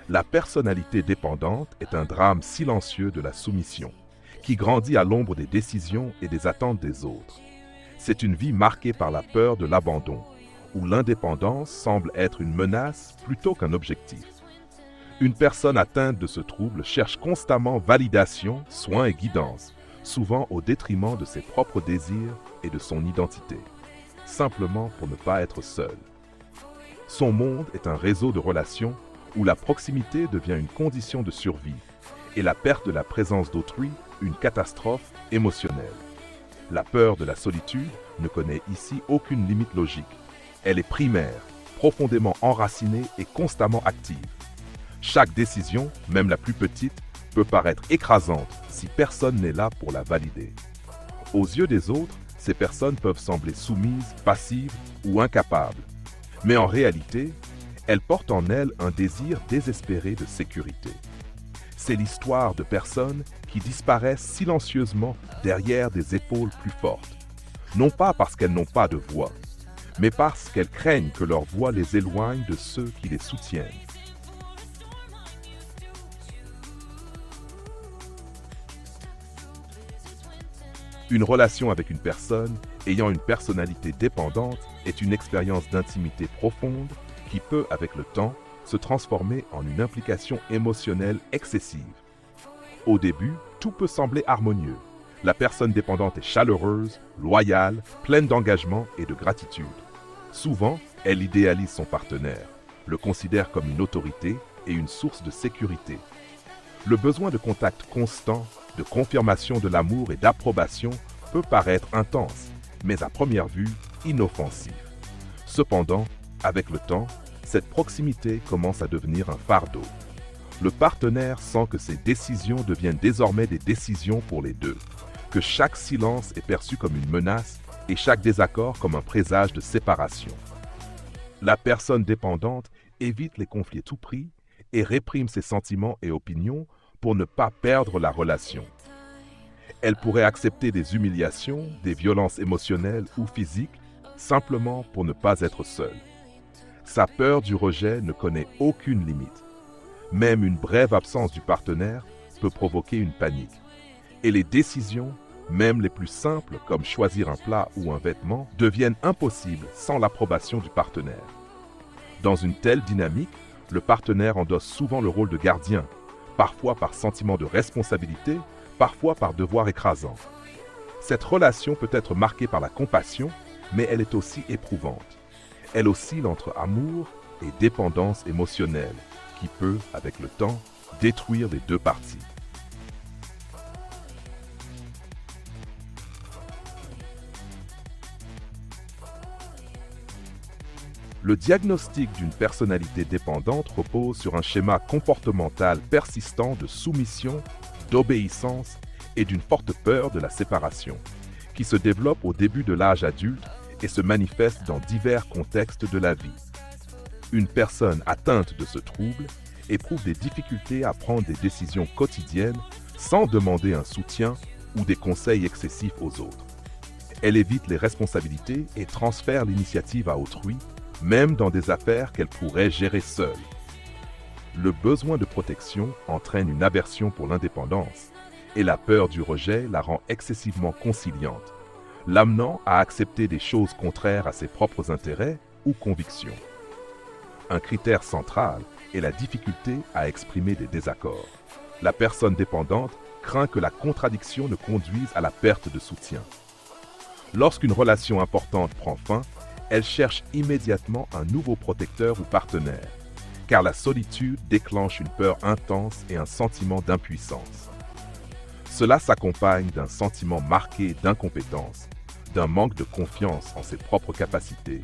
La personnalité dépendante est un drame silencieux de la soumission, qui grandit à l'ombre des décisions et des attentes des autres. C'est une vie marquée par la peur de l'abandon, où l'indépendance semble être une menace plutôt qu'un objectif. Une personne atteinte de ce trouble cherche constamment validation, soins et guidance, souvent au détriment de ses propres désirs et de son identité, simplement pour ne pas être seul. Son monde est un réseau de relations où la proximité devient une condition de survie et la perte de la présence d'autrui une catastrophe émotionnelle. La peur de la solitude ne connaît ici aucune limite logique. Elle est primaire, profondément enracinée et constamment active. Chaque décision, même la plus petite, peut paraître écrasante si personne n'est là pour la valider. Aux yeux des autres, ces personnes peuvent sembler soumises, passives ou incapables. Mais en réalité, elles portent en elles un désir désespéré de sécurité. C'est l'histoire de personnes qui disparaissent silencieusement derrière des épaules plus fortes. Non pas parce qu'elles n'ont pas de voix, mais parce qu'elles craignent que leur voix les éloigne de ceux qui les soutiennent. Une relation avec une personne ayant une personnalité dépendante est une expérience d'intimité profonde qui peut, avec le temps, se transformer en une implication émotionnelle excessive. Au début, tout peut sembler harmonieux. La personne dépendante est chaleureuse, loyale, pleine d'engagement et de gratitude. Souvent, elle idéalise son partenaire, le considère comme une autorité et une source de sécurité. Le besoin de contact constant, de confirmation de l'amour et d'approbation peut paraître intense, mais à première vue, inoffensif. Cependant, avec le temps, cette proximité commence à devenir un fardeau. Le partenaire sent que ses décisions deviennent désormais des décisions pour les deux, que chaque silence est perçu comme une menace et chaque désaccord comme un présage de séparation. La personne dépendante évite les conflits à tout prix et réprime ses sentiments et opinions pour ne pas perdre la relation. Elle pourrait accepter des humiliations, des violences émotionnelles ou physiques, simplement pour ne pas être seule. Sa peur du rejet ne connaît aucune limite. Même une brève absence du partenaire peut provoquer une panique. Et les décisions, même les plus simples comme choisir un plat ou un vêtement, deviennent impossibles sans l'approbation du partenaire. Dans une telle dynamique, le partenaire endosse souvent le rôle de gardien, parfois par sentiment de responsabilité, parfois par devoir écrasant. Cette relation peut être marquée par la compassion, mais elle est aussi éprouvante. Elle oscille entre amour et dépendance émotionnelle, qui peut, avec le temps, détruire les deux parties. Le diagnostic d'une personnalité dépendante repose sur un schéma comportemental persistant de soumission, d'obéissance et d'une forte peur de la séparation, qui se développe au début de l'âge adulte et se manifeste dans divers contextes de la vie. Une personne atteinte de ce trouble éprouve des difficultés à prendre des décisions quotidiennes sans demander un soutien ou des conseils excessifs aux autres. Elle évite les responsabilités et transfère l'initiative à autrui, même dans des affaires qu'elle pourrait gérer seule. Le besoin de protection entraîne une aversion pour l'indépendance et la peur du rejet la rend excessivement conciliante, l'amenant à accepter des choses contraires à ses propres intérêts ou convictions. Un critère central est la difficulté à exprimer des désaccords. La personne dépendante craint que la contradiction ne conduise à la perte de soutien. Lorsqu'une relation importante prend fin, elle cherche immédiatement un nouveau protecteur ou partenaire, car la solitude déclenche une peur intense et un sentiment d'impuissance. Cela s'accompagne d'un sentiment marqué d'incompétence, d'un manque de confiance en ses propres capacités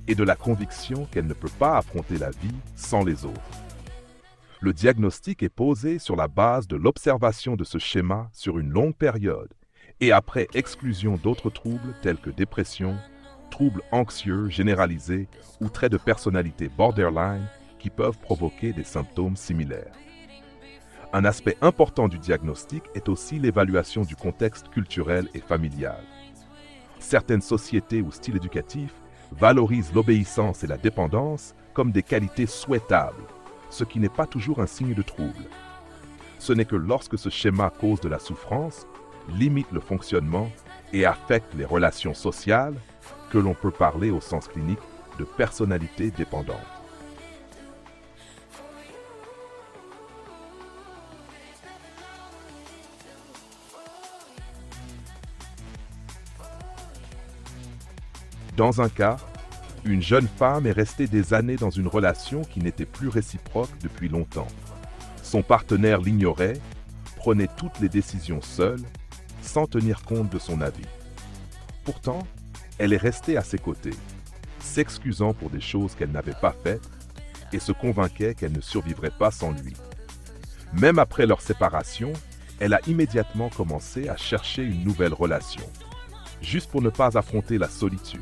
et de la conviction qu'elle ne peut pas affronter la vie sans les autres. Le diagnostic est posé sur la base de l'observation de ce schéma sur une longue période et après exclusion d'autres troubles tels que dépression, troubles anxieux généralisés ou traits de personnalité borderline qui peuvent provoquer des symptômes similaires. Un aspect important du diagnostic est aussi l'évaluation du contexte culturel et familial. Certaines sociétés ou styles éducatifs valorisent l'obéissance et la dépendance comme des qualités souhaitables, ce qui n'est pas toujours un signe de trouble. Ce n'est que lorsque ce schéma cause de la souffrance, limite le fonctionnement et affecte les relations sociales que l'on peut parler au sens clinique de personnalité dépendante. Dans un cas, une jeune femme est restée des années dans une relation qui n'était plus réciproque depuis longtemps. Son partenaire l'ignorait, prenait toutes les décisions seule, sans tenir compte de son avis. Pourtant, elle est restée à ses côtés, s'excusant pour des choses qu'elle n'avait pas faites et se convainquait qu'elle ne survivrait pas sans lui. Même après leur séparation, elle a immédiatement commencé à chercher une nouvelle relation, juste pour ne pas affronter la solitude.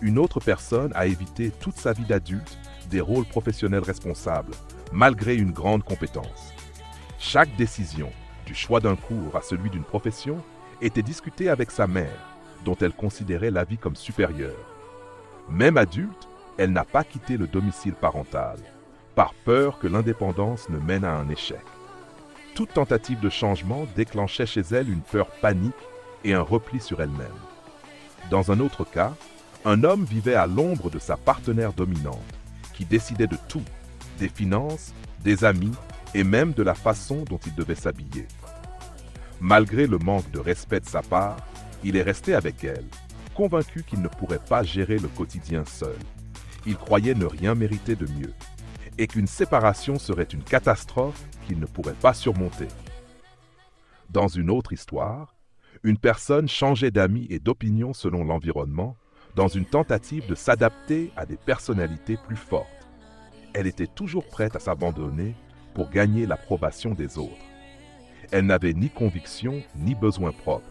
Une autre personne a évité toute sa vie d'adulte des rôles professionnels responsables, malgré une grande compétence. Chaque décision, du choix d'un cours à celui d'une profession, était discutée avec sa mère, dont elle considérait la vie comme supérieure. Même adulte, elle n'a pas quitté le domicile parental, par peur que l'indépendance ne mène à un échec. Toute tentative de changement déclenchait chez elle une peur panique et un repli sur elle-même. Dans un autre cas, un homme vivait à l'ombre de sa partenaire dominante, qui décidait de tout, des finances, des amis et même de la façon dont il devait s'habiller. Malgré le manque de respect de sa part, il est resté avec elle, convaincu qu'il ne pourrait pas gérer le quotidien seul. Il croyait ne rien mériter de mieux, et qu'une séparation serait une catastrophe qu'il ne pourrait pas surmonter. Dans une autre histoire, une personne changeait d'amis et d'opinion selon l'environnement, dans une tentative de s'adapter à des personnalités plus fortes. Elle était toujours prête à s'abandonner pour gagner l'approbation des autres. Elle n'avait ni conviction ni besoin propre.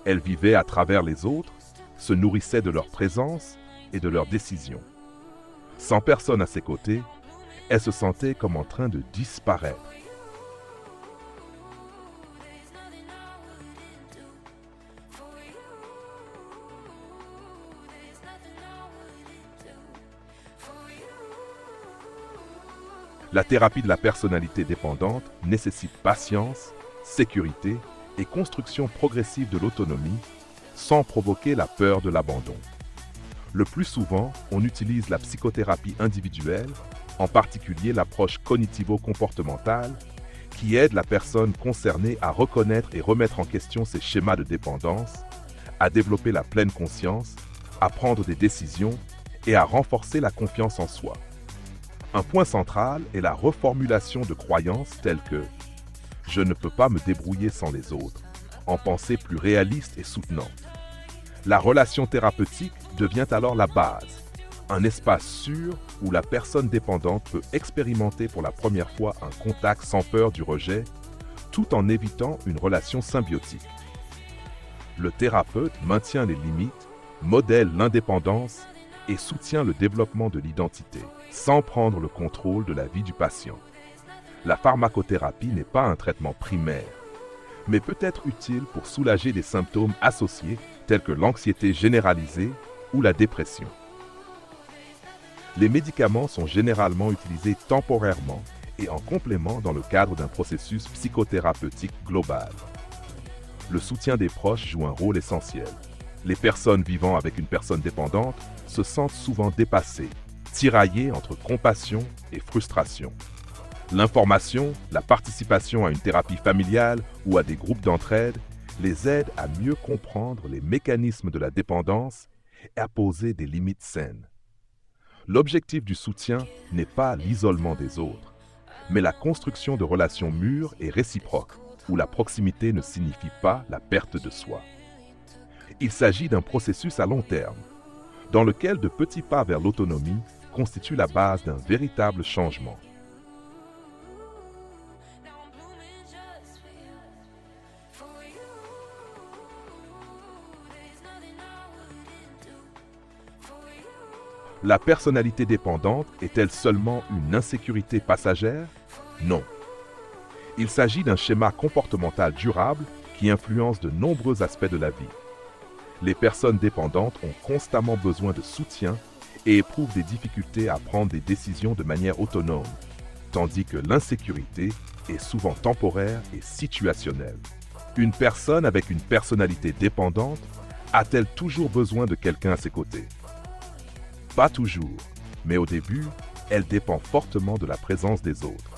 Elle vivait à travers les autres, se nourrissait de leur présence et de leurs décisions. Sans personne à ses côtés, elle se sentait comme en train de disparaître. La thérapie de la personnalité dépendante nécessite patience, sécurité et construction progressive de l'autonomie sans provoquer la peur de l'abandon. Le plus souvent, on utilise la psychothérapie individuelle, en particulier l'approche cognitivo-comportementale, qui aide la personne concernée à reconnaître et remettre en question ses schémas de dépendance, à développer la pleine conscience, à prendre des décisions et à renforcer la confiance en soi. Un point central est la reformulation de croyances telles que « je ne peux pas me débrouiller sans les autres », en pensée plus réaliste et soutenante. La relation thérapeutique devient alors la base, un espace sûr où la personne dépendante peut expérimenter pour la première fois un contact sans peur du rejet, tout en évitant une relation symbiotique. Le thérapeute maintient les limites, modèle l'indépendance et soutient le développement de l'identité, sans prendre le contrôle de la vie du patient. La pharmacothérapie n'est pas un traitement primaire, mais peut être utile pour soulager des symptômes associés tels que l'anxiété généralisée ou la dépression. Les médicaments sont généralement utilisés temporairement et en complément dans le cadre d'un processus psychothérapeutique global. Le soutien des proches joue un rôle essentiel. Les personnes vivant avec une personne dépendante se sentent souvent dépassées, tiraillées entre compassion et frustration. L'information, la participation à une thérapie familiale ou à des groupes d'entraide les aide à mieux comprendre les mécanismes de la dépendance et à poser des limites saines. L'objectif du soutien n'est pas l'isolement des autres, mais la construction de relations mûres et réciproques, où la proximité ne signifie pas la perte de soi. Il s'agit d'un processus à long terme, dans lequel de petits pas vers l'autonomie constituent la base d'un véritable changement. La personnalité dépendante est-elle seulement une insécurité passagère? Non. Il s'agit d'un schéma comportemental durable qui influence de nombreux aspects de la vie. Les personnes dépendantes ont constamment besoin de soutien et éprouvent des difficultés à prendre des décisions de manière autonome, tandis que l'insécurité est souvent temporaire et situationnelle. Une personne avec une personnalité dépendante a-t-elle toujours besoin de quelqu'un à ses côtés? Pas toujours, mais au début, elle dépend fortement de la présence des autres.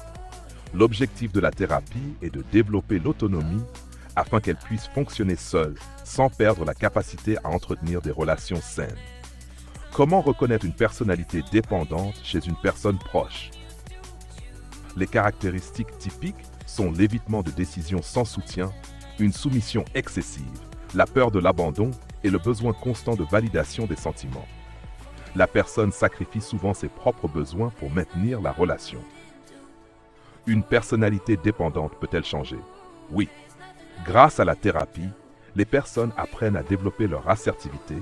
L'objectif de la thérapie est de développer l'autonomie afin qu'elle puisse fonctionner seule sans perdre la capacité à entretenir des relations saines. Comment reconnaître une personnalité dépendante chez une personne proche? Les caractéristiques typiques sont l'évitement de décisions sans soutien, une soumission excessive, la peur de l'abandon et le besoin constant de validation des sentiments. La personne sacrifie souvent ses propres besoins pour maintenir la relation. Une personnalité dépendante peut-elle changer? Oui. Grâce à la thérapie, les personnes apprennent à développer leur assertivité,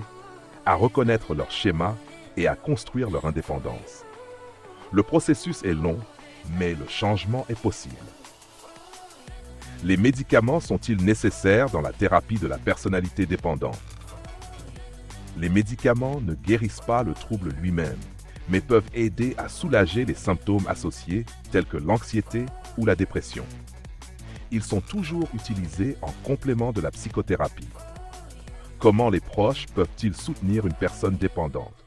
à reconnaître leurs schémas et à construire leur indépendance. Le processus est long, mais le changement est possible. Les médicaments sont-ils nécessaires dans la thérapie de la personnalité dépendante? Les médicaments ne guérissent pas le trouble lui-même, mais peuvent aider à soulager les symptômes associés tels que l'anxiété ou la dépression. Ils sont toujours utilisés en complément de la psychothérapie. Comment les proches peuvent-ils soutenir une personne dépendante?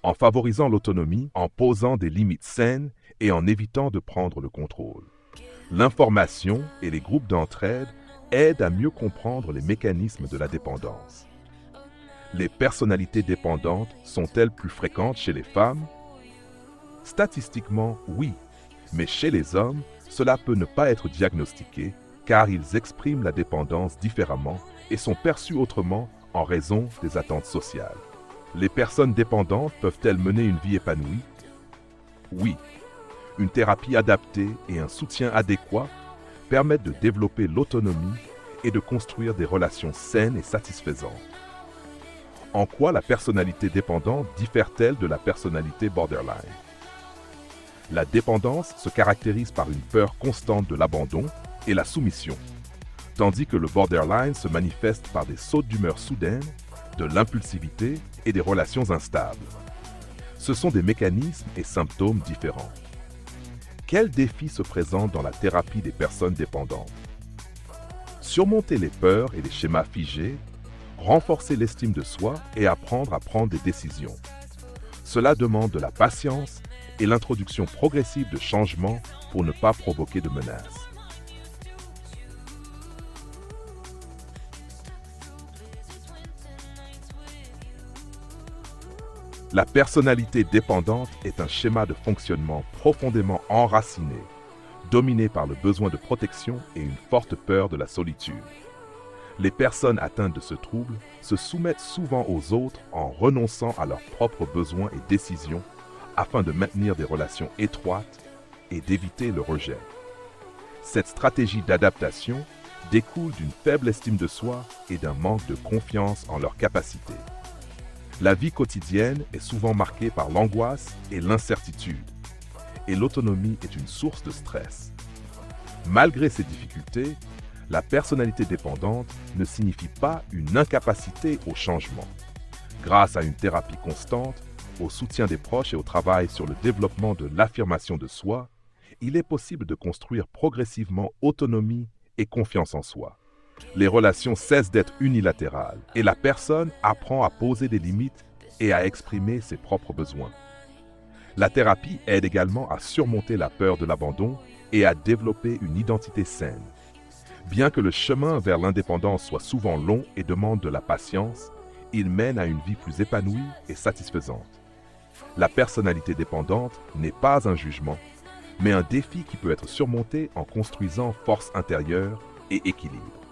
En favorisant l'autonomie, en posant des limites saines et en évitant de prendre le contrôle. L'information et les groupes d'entraide aident à mieux comprendre les mécanismes de la dépendance. Les personnalités dépendantes sont-elles plus fréquentes chez les femmes? Statistiquement, oui, mais chez les hommes, cela peut ne pas être diagnostiqué car ils expriment la dépendance différemment et sont perçus autrement en raison des attentes sociales. Les personnes dépendantes peuvent-elles mener une vie épanouie? Oui. Une thérapie adaptée et un soutien adéquat permettent de développer l'autonomie et de construire des relations saines et satisfaisantes. En quoi la personnalité dépendante diffère-t-elle de la personnalité borderline? La dépendance se caractérise par une peur constante de l'abandon et la soumission, tandis que le borderline se manifeste par des sautes d'humeur soudaines, de l'impulsivité et des relations instables. Ce sont des mécanismes et symptômes différents. Quels défis se présentent dans la thérapie des personnes dépendantes? Surmonter les peurs et les schémas figés, renforcer l'estime de soi et apprendre à prendre des décisions. Cela demande de la patience et l'introduction progressive de changements pour ne pas provoquer de menaces. La personnalité dépendante est un schéma de fonctionnement profondément enraciné, dominé par le besoin de protection et une forte peur de la solitude. Les personnes atteintes de ce trouble se soumettent souvent aux autres en renonçant à leurs propres besoins et décisions afin de maintenir des relations étroites et d'éviter le rejet. Cette stratégie d'adaptation découle d'une faible estime de soi et d'un manque de confiance en leurs capacités. La vie quotidienne est souvent marquée par l'angoisse et l'incertitude, et l'autonomie est une source de stress. Malgré ces difficultés, la personnalité dépendante ne signifie pas une incapacité au changement. Grâce à une thérapie constante, au soutien des proches et au travail sur le développement de l'affirmation de soi, il est possible de construire progressivement autonomie et confiance en soi. Les relations cessent d'être unilatérales et la personne apprend à poser des limites et à exprimer ses propres besoins. La thérapie aide également à surmonter la peur de l'abandon et à développer une identité saine. Bien que le chemin vers l'indépendance soit souvent long et demande de la patience, il mène à une vie plus épanouie et satisfaisante. La personnalité dépendante n'est pas un jugement, mais un défi qui peut être surmonté en construisant force intérieure et équilibre.